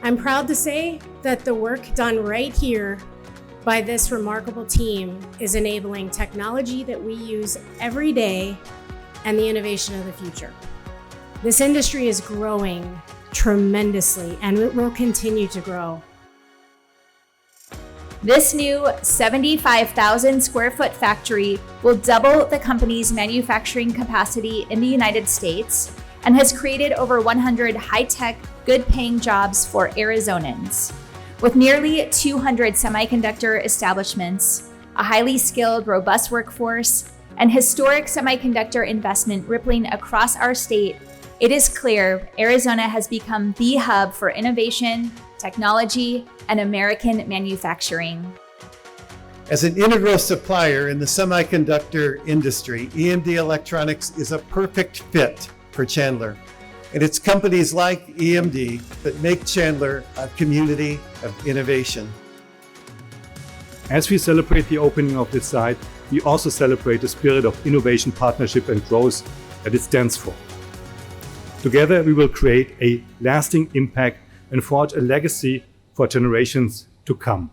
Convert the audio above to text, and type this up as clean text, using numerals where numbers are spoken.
I'm proud to say that the work done right here by this remarkable team is enabling technology that we use every day and the innovation of the future. This industry is growing tremendously and it will continue to grow. This new 75,000 square foot factory will double the company's manufacturing capacity in the United States and has created over 100 high-tech, good-paying jobs for Arizonans. With nearly 200 semiconductor establishments, a highly skilled, robust workforce, and historic semiconductor investment rippling across our state, it is clear Arizona has become the hub for innovation, technology, and American manufacturing. As an integral supplier in the semiconductor industry, EMD Electronics is a perfect fit for Chandler. And it's companies like EMD that make Chandler a community of innovation. As we celebrate the opening of this site, we also celebrate the spirit of innovation, partnership, and growth that it stands for. Together, we will create a lasting impact and forge a legacy for generations to come.